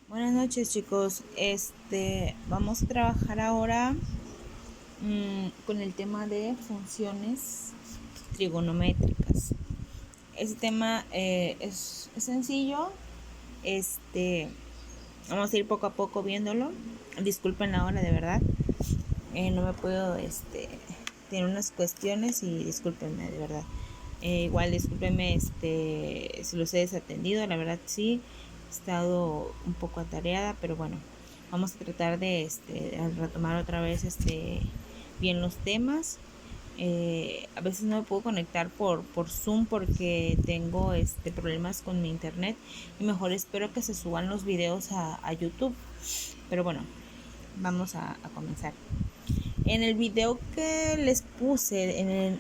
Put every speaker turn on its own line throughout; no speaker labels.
Buenas noches, chicos. Vamos a trabajar ahora con el tema de funciones trigonométricas. Este tema es sencillo. Este, Vamos a ir poco a poco viéndolo. Disculpen la hora, de verdad. No me puedo, tener unas cuestiones y discúlpenme, de verdad. Igual discúlpenme, si los he desatendido, la verdad sí, he estado un poco atareada, pero bueno, vamos a tratar de, retomar otra vez, bien los temas. A veces no me puedo conectar por Zoom porque tengo, problemas con mi internet y mejor espero que se suban los videos a YouTube. Pero bueno, vamos a comenzar. En el video que les puse, el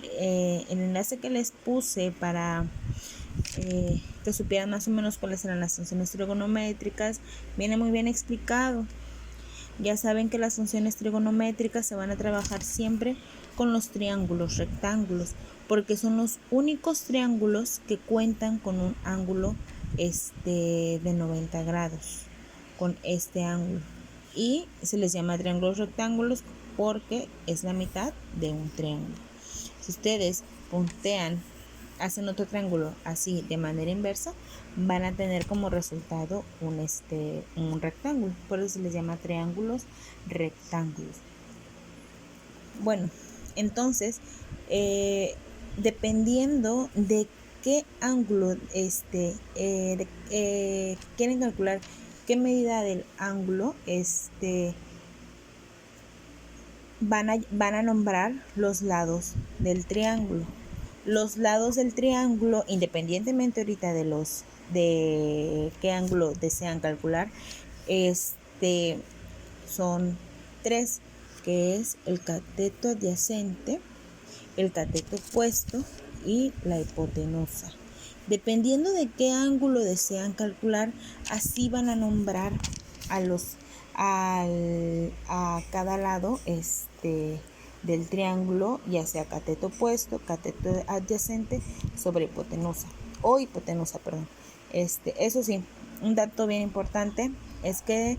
enlace que les puse para que supieran más o menos cuáles eran las funciones trigonométricas, viene muy bien explicado. Ya saben que las funciones trigonométricas se van a trabajar siempre con los triángulos rectángulos, porque son los únicos triángulos que cuentan con un ángulo de 90 grados, con este ángulo. Y se les llama triángulos rectángulos porque es la mitad de un triángulo. Si ustedes puntean, hacen otro triángulo así de manera inversa, van a tener como resultado un rectángulo. Por eso se les llama triángulos rectángulos. Bueno, entonces, dependiendo de qué ángulo quieren calcular, qué medida del ángulo van a nombrar los lados del triángulo. Los lados del triángulo, independientemente ahorita de qué ángulo desean calcular, son tres, que es el cateto adyacente, el cateto opuesto y la hipotenusa. Dependiendo de qué ángulo desean calcular, así van a nombrar a cada lado del triángulo, ya sea cateto opuesto, cateto adyacente sobre hipotenusa o hipotenusa, perdón. Eso sí, un dato bien importante es que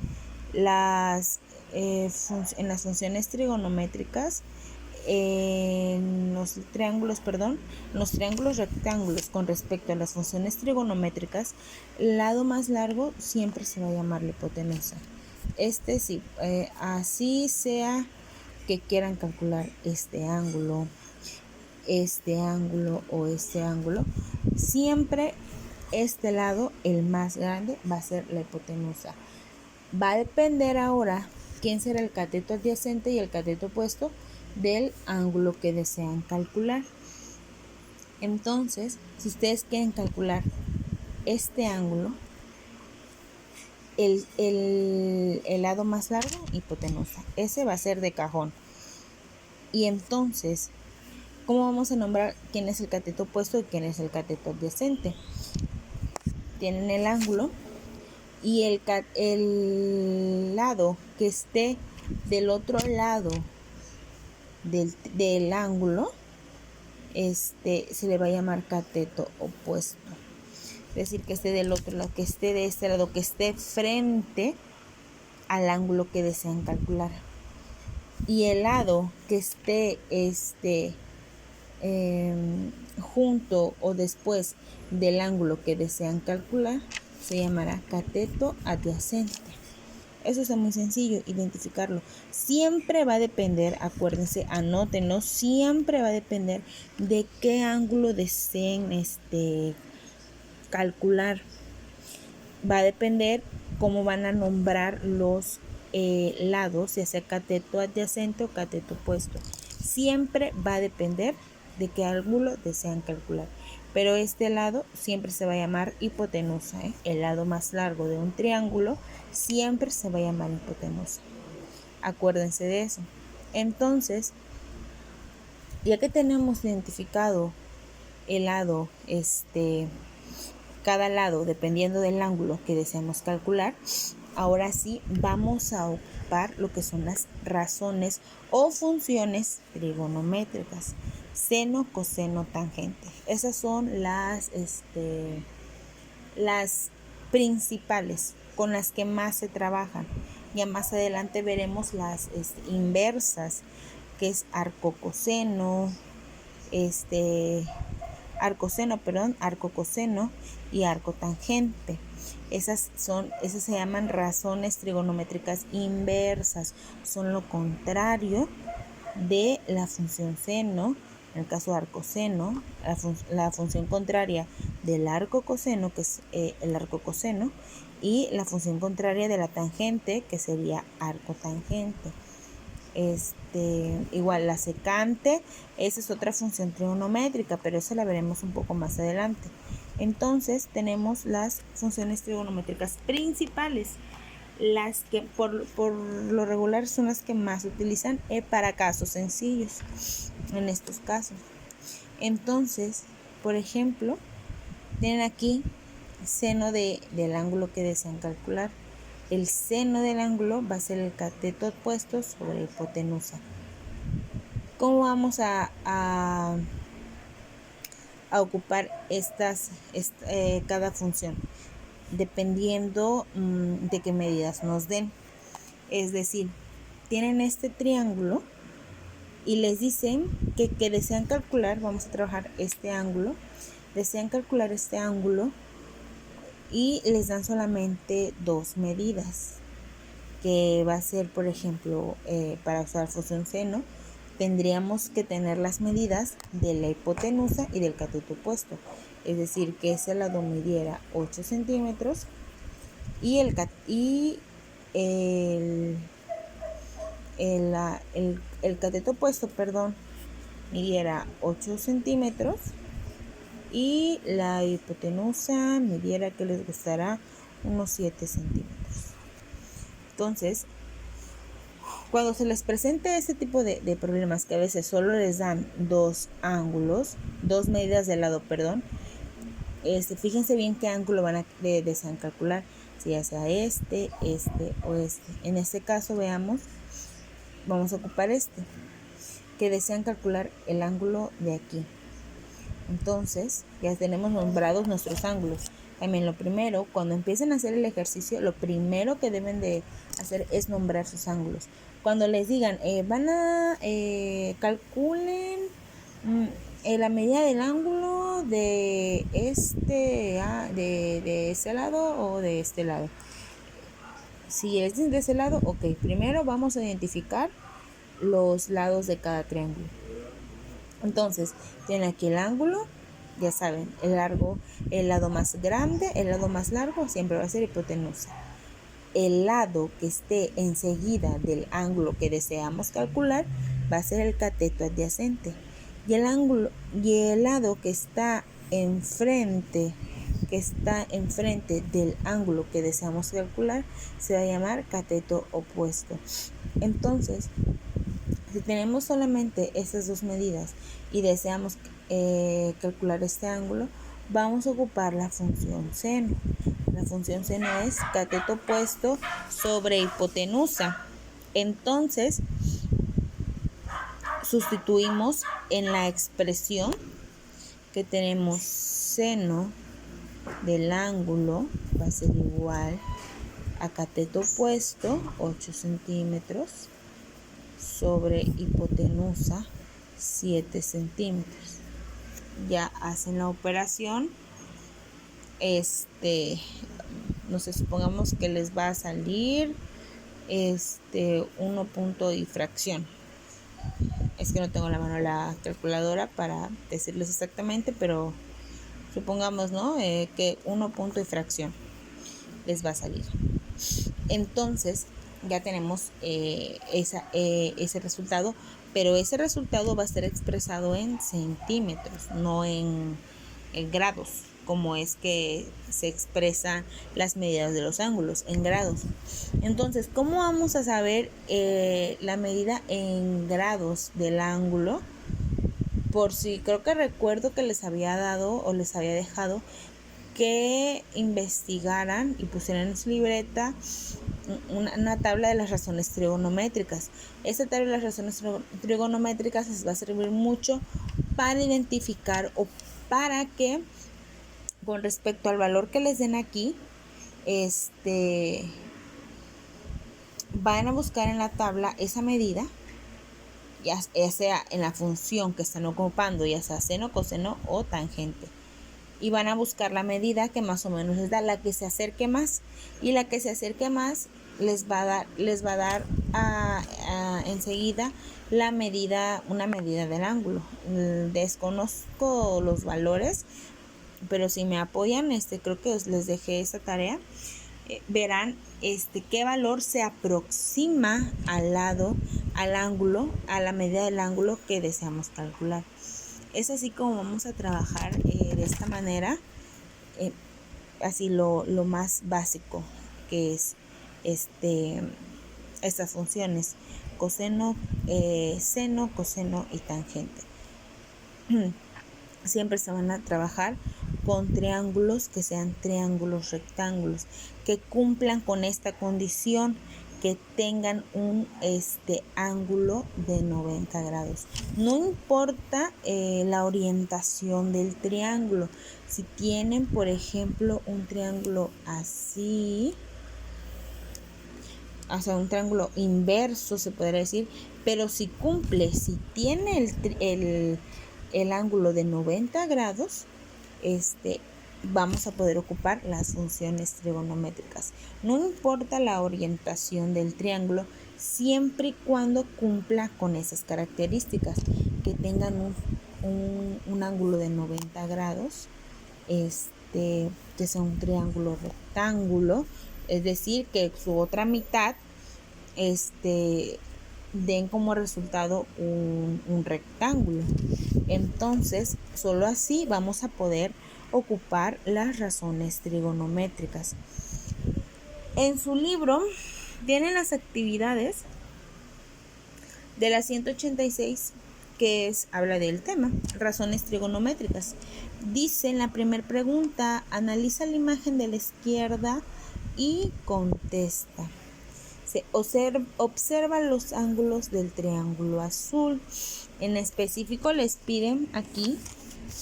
en las funciones trigonométricas, en los triángulos rectángulos con respecto a las funciones trigonométricas, el lado más largo siempre se va a llamar la hipotenusa. Sí, así sea que quieran calcular este ángulo o este ángulo, siempre este lado, el más grande, va a ser la hipotenusa. Va a depender ahora quién será el cateto adyacente y el cateto opuesto del ángulo que desean calcular. Entonces, si ustedes quieren calcular este ángulo, el lado más largo, hipotenusa, ese va a ser de cajón. Y entonces, ¿cómo vamos a nombrar quién es el cateto opuesto y quién es el cateto adyacente? Tienen el ángulo y el lado que esté del otro lado del ángulo, se le va a llamar cateto opuesto. Es decir, que esté del otro lado, que esté de este lado, que esté frente al ángulo que desean calcular. Y el lado que esté junto o después del ángulo que desean calcular se llamará cateto adyacente. Eso es muy sencillo, identificarlo. Siempre va a depender, acuérdense, anótenlo, siempre va a depender de qué ángulo deseen calcular. Va a depender cómo van a nombrar los lados, ya sea cateto adyacente o cateto opuesto. Siempre va a depender de qué ángulo desean calcular. Pero este lado siempre se va a llamar hipotenusa, ¿eh? El lado más largo de un triángulo siempre se va a llamar hipotenusa. Acuérdense de eso. Entonces, ya que tenemos identificado el lado, cada lado dependiendo del ángulo que deseamos calcular, ahora sí vamos a ocupar lo que son las razones o funciones trigonométricas: seno, coseno, tangente. Esas son las principales con las que más se trabajan. Ya más adelante veremos las inversas, que es arcocoseno, arcocoseno y arcotangente. Esas se llaman razones trigonométricas inversas, son lo contrario de la función seno. En el caso de arcoseno, la función contraria del arcocoseno, que es el arcocoseno, y la función contraria de la tangente, que sería arcotangente. Igual la secante, esa es otra función trigonométrica, pero esa la veremos un poco más adelante. Entonces tenemos las funciones trigonométricas principales, las que por lo regular son las que más se utilizan para casos sencillos, en estos casos. Entonces, por ejemplo, tienen aquí seno del ángulo que desean calcular. El seno del ángulo va a ser el cateto opuesto sobre hipotenusa. ¿Cómo vamos a ocupar cada función? Dependiendo de qué medidas nos den. Es decir, tienen este triángulo y les dicen que desean calcular, vamos a trabajar este ángulo, desean calcular este ángulo y les dan solamente dos medidas, que va a ser, por ejemplo, para usar función seno, tendríamos que tener las medidas de la hipotenusa y del cateto opuesto. Es decir, que ese lado midiera 8 centímetros y el cateto opuesto, midiera 8 centímetros y la hipotenusa midiera, que les gustará, unos 7 centímetros. Entonces, cuando se les presente este tipo de problemas, que a veces solo les dan dos medidas de lado, fíjense bien qué ángulo desean calcular, si ya sea este o este. En este caso, vamos a ocupar que desean calcular el ángulo de aquí. Entonces, ya tenemos nombrados nuestros ángulos. También lo primero, cuando empiecen a hacer el ejercicio, lo primero que deben de hacer es nombrar sus ángulos. Cuando les digan, calculen la medida del ángulo de de ese lado o de este lado. Si es de ese lado, ok, primero vamos a identificar los lados de cada triángulo. Entonces, tienen aquí el ángulo, ya saben, el lado más grande, el lado más largo siempre va a ser hipotenusa. El lado que esté enseguida del ángulo que deseamos calcular va a ser el cateto adyacente. Y el lado que está enfrente del ángulo que deseamos calcular se va a llamar cateto opuesto. Entonces, si tenemos solamente estas dos medidas y deseamos calcular este ángulo, vamos a ocupar la función seno. La función seno es cateto opuesto sobre hipotenusa. Entonces, sustituimos en la expresión que tenemos seno del ángulo, va a ser igual a cateto opuesto, 8 centímetros, sobre hipotenusa, 7 centímetros. Ya hacen la operación. No sé, supongamos que les va a salir 1 punto y fracción. Es que no tengo a la mano la calculadora para decirles exactamente, pero supongamos, ¿no? Que 1 punto y fracción les va a salir. Entonces, ya tenemos ese resultado, pero ese resultado va a ser expresado en centímetros, no en grados, como es que se expresan las medidas de los ángulos, en grados. Entonces, ¿cómo vamos a saber la medida en grados del ángulo? Por si creo que recuerdo que les había dado o les había dejado que investigaran y pusieran en su libreta una tabla de las razones trigonométricas. Esta tabla de las razones trigonométricas les va a servir mucho para identificar o para que, con respecto al valor que les den aquí, van a buscar en la tabla esa medida, ya sea en la función que están ocupando, ya sea seno, coseno o tangente. Y van a buscar la medida que más o menos les da, la que se acerque más. Y la que se acerque más les va a dar enseguida una medida del ángulo. Desconozco los valores, pero si me apoyan, creo que les dejé esta tarea. Verán qué valor se aproxima al ángulo, a la medida del ángulo que deseamos calcular. Es así como vamos a trabajar de esta manera, así lo más básico que es estas funciones: coseno, seno, coseno y tangente. Siempre se van a trabajar con triángulos que sean triángulos rectángulos, que cumplan con esta condición, que tengan un ángulo de 90 grados. No importa la orientación del triángulo. Si tienen, por ejemplo, un triángulo así, o sea, un triángulo inverso se podría decir, pero si tiene el ángulo de 90 grados, vamos a poder ocupar las funciones trigonométricas. No importa la orientación del triángulo, siempre y cuando cumpla con esas características, que tengan un ángulo de 90 grados, que sea un triángulo rectángulo, es decir, que su otra mitad den como resultado un rectángulo. Entonces, solo así vamos a poder ocupar las razones trigonométricas. En su libro tienen las actividades de la 186, que habla del tema, razones trigonométricas. Dice en la primera pregunta: analiza la imagen de la izquierda y contesta. Se observa los ángulos del triángulo azul. En específico les piden aquí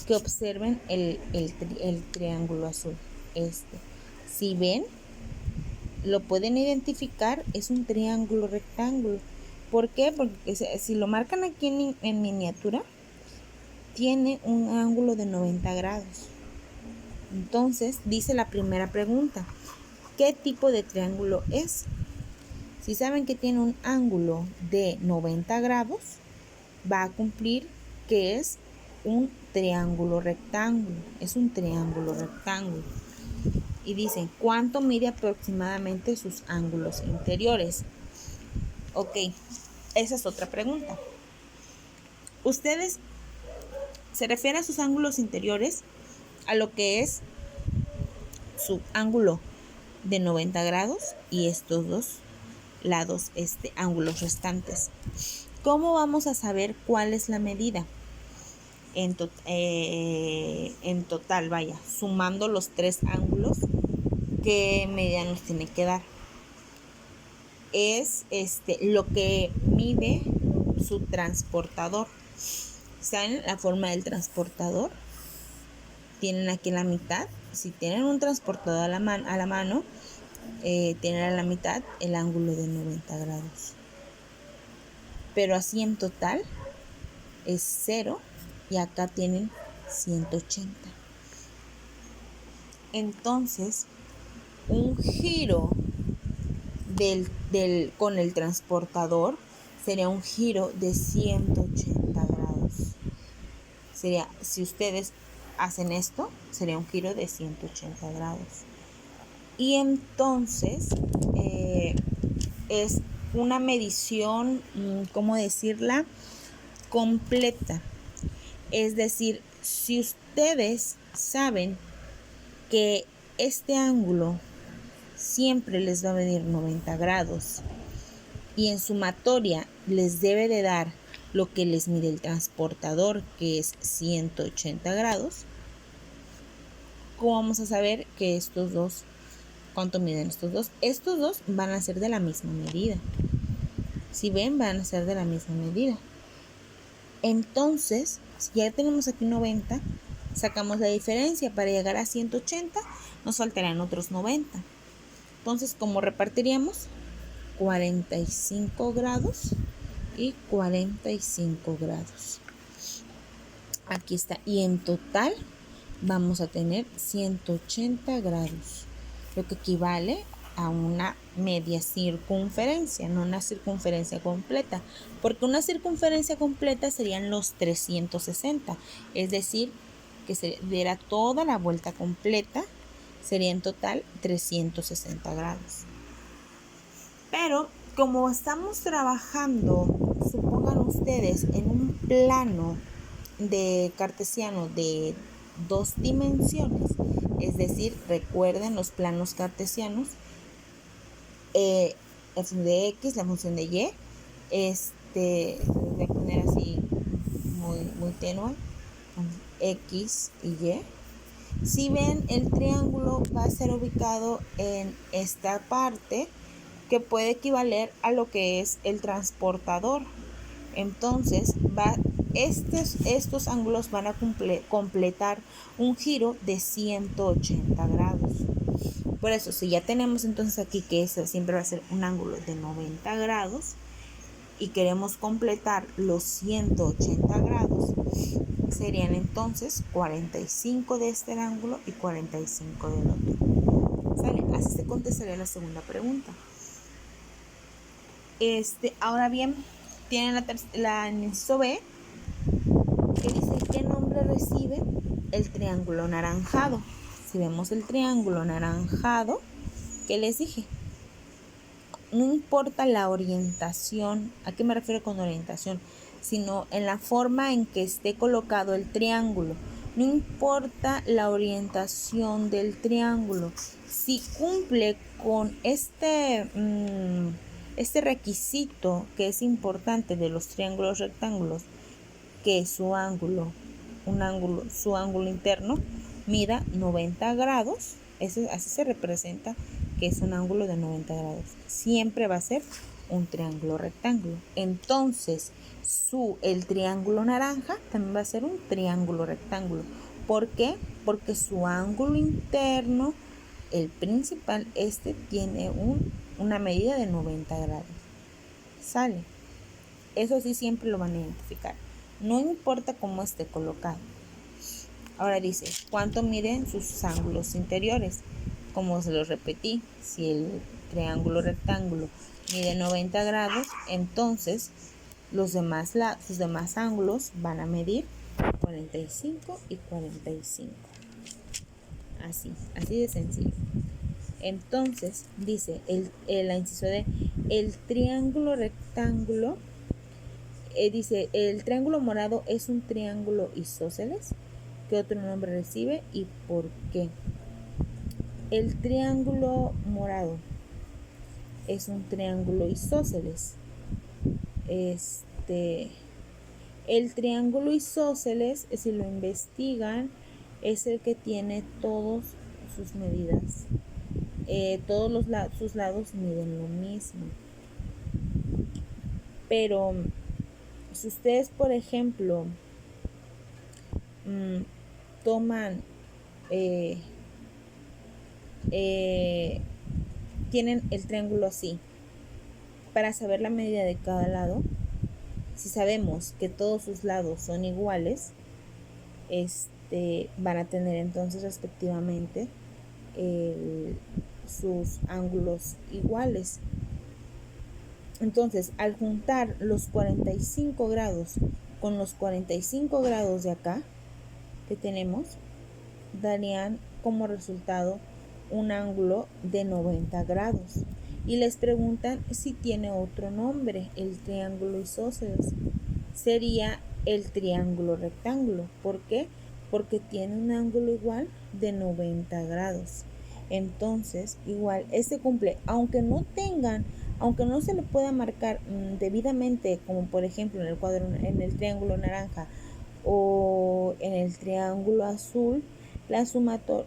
que observen el triángulo azul. Si ven, lo pueden identificar, es un triángulo rectángulo. ¿Por qué? Porque si lo marcan aquí en miniatura, tiene un ángulo de 90 grados. Entonces, dice la primera pregunta: ¿qué tipo de triángulo es? Si saben que tiene un ángulo de 90 grados, va a cumplir que es un triángulo rectángulo. Es un triángulo rectángulo. Y dicen, ¿cuánto mide aproximadamente sus ángulos interiores? Ok, esa es otra pregunta. Ustedes se refieren a sus ángulos interiores a lo que es su ángulo de 90 grados y estos dos lados, ángulos restantes. ¿Cómo vamos a saber cuál es la medida? En total, vaya, sumando los tres ángulos, ¿qué medida nos tiene que dar? Es lo que mide su transportador. ¿Saben la forma del transportador? Tienen aquí la mitad. Si tienen un transportador a la mano, tienen a la mitad el ángulo de 90 grados. Pero así en total es 0 y acá tienen 180. Entonces, un giro con el transportador sería un giro de 180 grados. Si ustedes hacen esto, sería un giro de 180 grados. Y entonces es una medición, ¿cómo decirla?, completa. Es decir, si ustedes saben que este ángulo siempre les va a venir 90 grados y en sumatoria les debe de dar lo que les mide el transportador, que es 180 grados, ¿cómo vamos a saber que estos dos, cuánto miden estos dos? Estos dos van a ser de la misma medida. Si ven, van a ser de la misma medida. Entonces, si ya tenemos aquí 90, sacamos la diferencia. Para llegar a 180 nos faltarán otros 90. Entonces, ¿cómo repartiríamos? 45 grados y 45 grados. Aquí está. Y en total vamos a tener 180 grados, lo que equivale a una media circunferencia, no una circunferencia completa, porque una circunferencia completa serían los 360, es decir, que se diera toda la vuelta completa, sería en total 360 grados. Pero como estamos trabajando, supongan ustedes, en un plano de cartesiano de 2 dimensiones, es decir, recuerden los planos cartesianos, la función de x, la función de y, voy a poner así muy tenue, x y y. Si ven, el triángulo va a ser ubicado en esta parte, que puede equivaler a lo que es el transportador. Entonces, estos ángulos van a completar un giro de 180 grados. Por eso, si ya tenemos entonces aquí que ese siempre va a ser un ángulo de 90 grados y queremos completar los 180 grados, serían entonces 45 de este ángulo y 45 del otro. ¿Sale? Así se contestaría la segunda pregunta. Ahora bien, tienen la inciso B, que dice qué nombre recibe el triángulo anaranjado. Si vemos el triángulo anaranjado, ¿qué les dije? No importa la orientación, ¿a qué me refiero con orientación? Sino en la forma en que esté colocado el triángulo. No importa la orientación del triángulo. Si cumple con este requisito que es importante de los triángulos rectángulos, que su ángulo interno mida 90 grados, así se representa que es un ángulo de 90 grados. Siempre va a ser un triángulo rectángulo. Entonces, el triángulo naranja también va a ser un triángulo rectángulo. ¿Por qué? Porque su ángulo interno, el principal, tiene una medida de 90 grados. ¿Sale? Eso sí, siempre lo van a identificar. No importa cómo esté colocado. Ahora dice, ¿cuánto miden sus ángulos interiores? Como se los repetí, si el triángulo rectángulo mide 90 grados, entonces sus demás ángulos van a medir 45 y 45. Así de sencillo. Entonces, dice la inciso D, el triángulo rectángulo, dice, el triángulo morado es un triángulo isósceles. ¿Qué otro nombre recibe y por qué? El triángulo morado es un triángulo isósceles. El triángulo isósceles, si lo investigan, es el que tiene todas sus medidas. Todos sus lados miden lo mismo. Pero si ustedes, por ejemplo, toman, tienen el triángulo así, para saber la medida de cada lado, si sabemos que todos sus lados son iguales, van a tener entonces respectivamente sus ángulos iguales. Entonces, al juntar los 45 grados con los 45 grados de acá que tenemos, darían como resultado un ángulo de 90 grados. Y les preguntan si tiene otro nombre, el triángulo isósceles. Sería el triángulo rectángulo. ¿Por qué? Porque tiene un ángulo igual de 90 grados. Entonces, igual, cumple, aunque no se le pueda marcar debidamente, como por ejemplo en el cuadro, en el triángulo naranja o en el triángulo azul, la sumatoria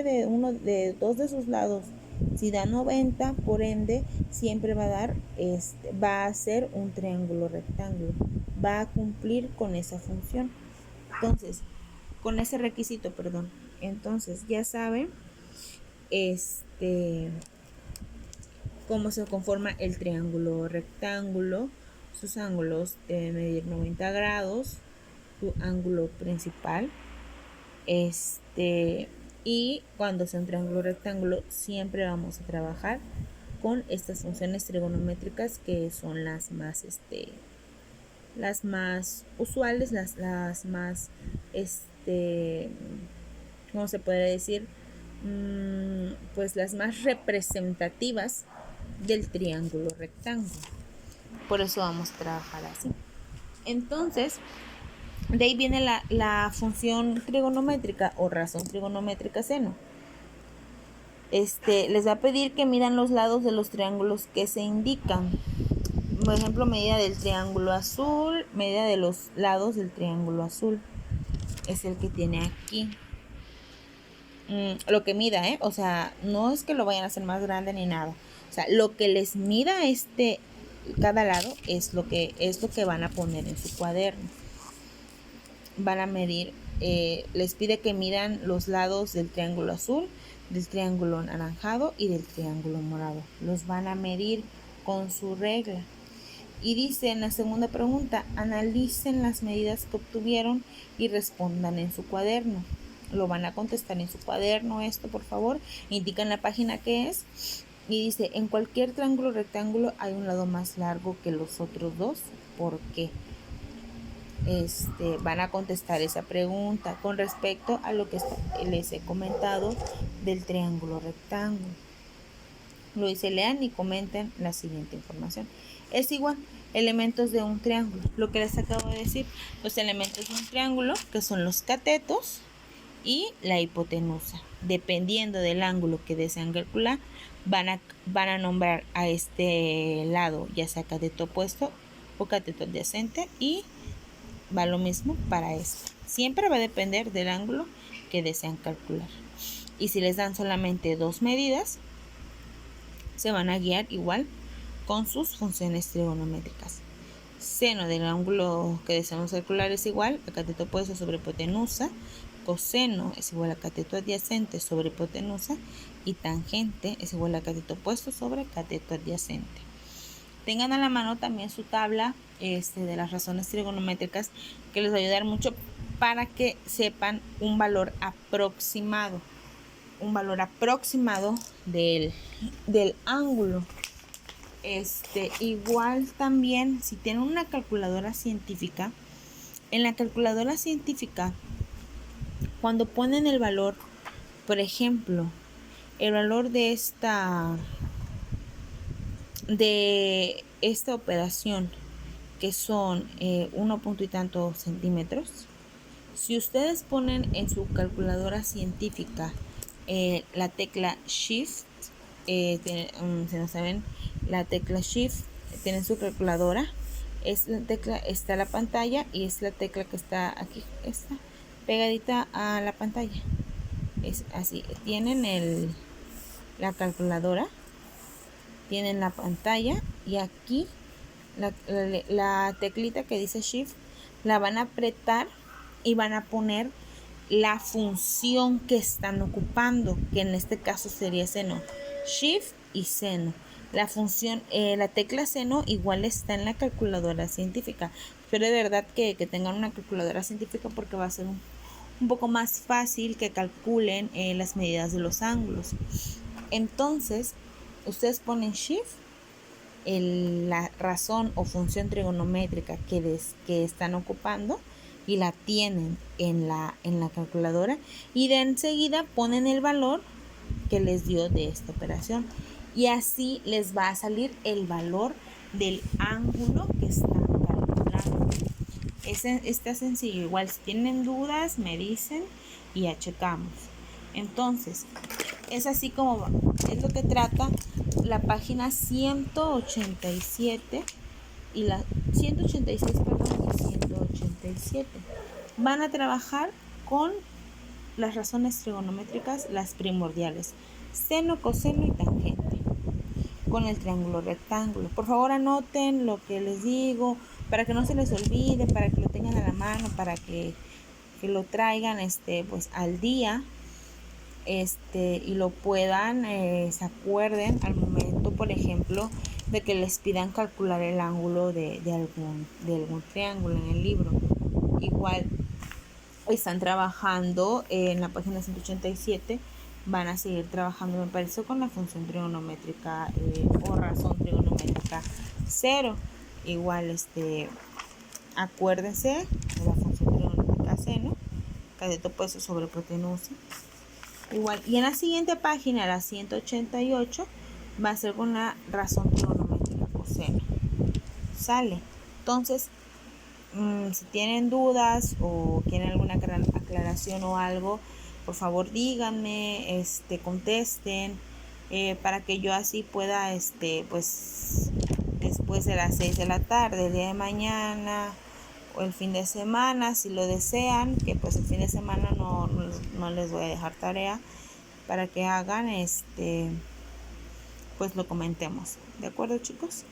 de dos de sus lados, si da 90, por ende siempre va a ser un triángulo rectángulo, va a cumplir con esa función. Entonces, con ese requisito, entonces ya saben cómo se conforma el triángulo rectángulo. Sus ángulos deben medir 90 grados, su ángulo principal. Y cuando sea un triángulo rectángulo, siempre vamos a trabajar con estas funciones trigonométricas que son las más usuales, las más ¿cómo se puede decir? Pues las más representativas del triángulo rectángulo. Por eso vamos a trabajar así. Entonces, de ahí viene la función trigonométrica o razón trigonométrica seno. Les va a pedir que midan los lados de los triángulos que se indican. Por ejemplo, medida del triángulo azul, medida de los lados del triángulo azul. Es el que tiene aquí. Lo que mida, o sea, no es que lo vayan a hacer más grande ni nada. O sea, lo que les mida cada lado es lo que van a poner en su cuaderno. Van a medir, les pide que midan los lados del triángulo azul, del triángulo anaranjado y del triángulo morado. Los van a medir con su regla. Y dice en la segunda pregunta, analicen las medidas que obtuvieron y respondan en su cuaderno. Lo van a contestar en su cuaderno esto, por favor. Indican la página que es. Y dice, en cualquier triángulo rectángulo hay un lado más largo que los otros dos. ¿Por qué? Van a contestar esa pregunta con respecto a lo que les he comentado del triángulo rectángulo. Lo dice, lean y comenten la siguiente información. Es igual, elementos de un triángulo. Lo que les acabo de decir, los elementos de un triángulo, que son los catetos y la hipotenusa. Dependiendo del ángulo que desean calcular, van a nombrar a este lado, ya sea cateto opuesto o cateto adyacente, y va lo mismo para esto. Siempre va a depender del ángulo que desean calcular. Y si les dan solamente dos medidas, se van a guiar igual con sus funciones trigonométricas. Seno del ángulo que deseamos calcular es igual a cateto opuesto sobre hipotenusa. Coseno es igual a cateto adyacente sobre hipotenusa. Y tangente es igual a cateto opuesto sobre cateto adyacente. Tengan a la mano también su tabla de las razones trigonométricas, que les va a ayudar mucho para que sepan un valor aproximado. Un valor aproximado del ángulo. Igual también, si tienen una calculadora científica, en la calculadora científica, cuando ponen el valor, por ejemplo, el valor de esta operación, que son 1 punto y tanto centímetros, si ustedes ponen en su calculadora científica la tecla Shift, si no saben, la tecla Shift, tienen su calculadora, es la tecla, está la pantalla y es la tecla que está aquí, está pegadita a la pantalla. Es así, tienen la calculadora, tienen la pantalla y aquí la teclita que dice Shift la van a apretar y van a poner la función que están ocupando, que en este caso sería seno. Shift y seno. La función, la tecla seno igual está en la calculadora científica. Pero de verdad que tengan una calculadora científica, porque va a ser un poco más fácil que calculen las medidas de los ángulos. Entonces, ustedes ponen Shift, la razón o función trigonométrica que están ocupando, y la tienen en la calculadora, y de enseguida ponen el valor que les dio de esta operación, y así les va a salir el valor del ángulo que están calculando. Está sencillo. Igual, si tienen dudas me dicen y ya checamos. Entonces, es así como es lo que trata la página 187 y la 186, perdón, y 187. Van a trabajar con las razones trigonométricas, las primordiales: seno, coseno y tangente, con el triángulo rectángulo. Por favor, anoten lo que les digo para que no se les olvide, para que lo tengan a la mano, para que lo traigan pues al día. y lo puedan, se acuerden al momento, por ejemplo, de que les pidan calcular el ángulo de algún triángulo en el libro. Igual están trabajando en la página 187, van a seguir trabajando, me parece, con la función trigonométrica o razón trigonométrica 0. Igual acuérdense de la función trigonométrica seno, cateto opuesto sobre hipotenusa. Igual, y en la siguiente página, la 188, va a ser con la razón trigonométrica coseno. Sale. Entonces, si tienen dudas o quieren alguna aclaración o algo, por favor díganme, contesten, para que yo así pueda, pues después de las 6 de la tarde, el día de mañana o el fin de semana, si lo desean, que pues el fin de semana no les voy a dejar tarea, para que hagan, pues lo comentemos. ¿De acuerdo, chicos?